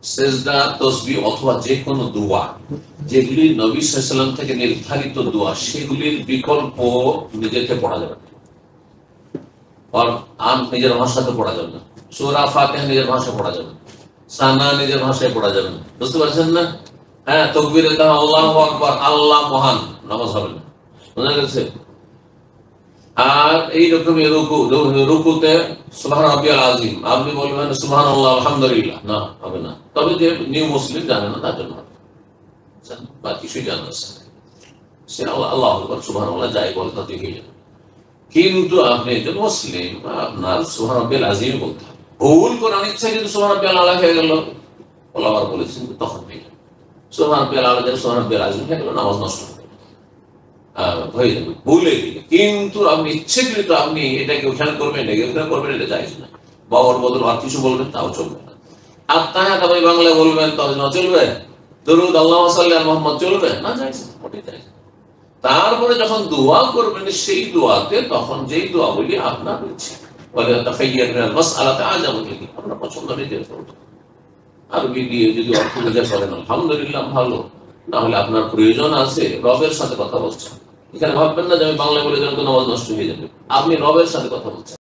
সেজদা, তসবিহ অথবা যে কোনো দোয়া যেগুলি নবী সাল্লাল্লাহু আলাইহি ওয়াসাল্লাম থেকে নির্ধারিত দোয়া, সেগুলির বিকল্প নিজেকে পড়া যাবে না। আর নিজের ভাষাতে পড়া যাবে না। সূরা ফাতিহা নিজের ভাষায় পড়া যাবে না। সানা নিজের ভাষায় পড়া যাবে না। বুঝতে পারছেন না? হ্যাঁ, তাকবীরে তাহা আল্লাহু আকবার, আল্লাহ মহান, নামাজ হবে না। বুঝা গেছে? আর এইরকমই রুকুতে সুবহান রাব্বিয়াল আযীম আপনি বলবেন সুবহানাল্লাহ আলহামদুলিল্লাহ, না হবে না। তবে যে নিউ মুসলিম জানে না তার জন্য হবে, বা কিছুই জানে না, সে আল্লাহু আকবার সুবহানাল্লাহ যাই বলে তাতে হয়ে যাবে। কিন্তু আপনি একজন মুসলিম, আপনার সুবহান রাব্বিয়াল আযীম বলতে হবে। ভুল করে অনিচ্ছা কিন্তু সুবহান রাব্বিয়াল আলা হয়ে গেল, ওলামারা বলেছেন তখন হয়ে যাবে। সুবহান রাব্বিয়াল আলা থেকে সুবহান রাব্বিয়াল আযীম হয়ে গেল, নামাজ নষ্ট হয়ে যাবে, ভুলে গেলে। কিন্তু আপনি ইচ্ছেকৃত আপনি এটাকে ওখানে করবেন, এটাকে ওখানে করবেন, এটা জায়েজ না। বাবার বদল আর কিছু বলবেন, তাও চলবে না। আর তাহাত আপনি বাংলায় বলবেন, তাহলে না চলবে। দরুদ আল্লাহুম্মা সাল্লি আলা মুহাম্মদ চলবে না, জায়েজ না, ওটাই জায়েজ। তারপরে যখন দোয়া করবেন, সেই দোয়াতে তখন যেই দোয়া বলি আপনার ইচ্ছে, বলে তাফাইয়ার মিনাল মাসআলাতি আজাবুল, আপনার পছন্দ অনুযায়ী করবেন। আরবি দিয়ে যদি অর্থ বুঝে করেন আলহামদুলিল্লাহ ভালো, না হলে আপনার প্রয়োজন আছে, রবের সাথে কথা বলছেন। এখানে ভাববেন না যে আমি বাংলা বলে যেন নামাজ নষ্ট হয়ে যাবে, আপনি রবের সাথে কথা বলছেন।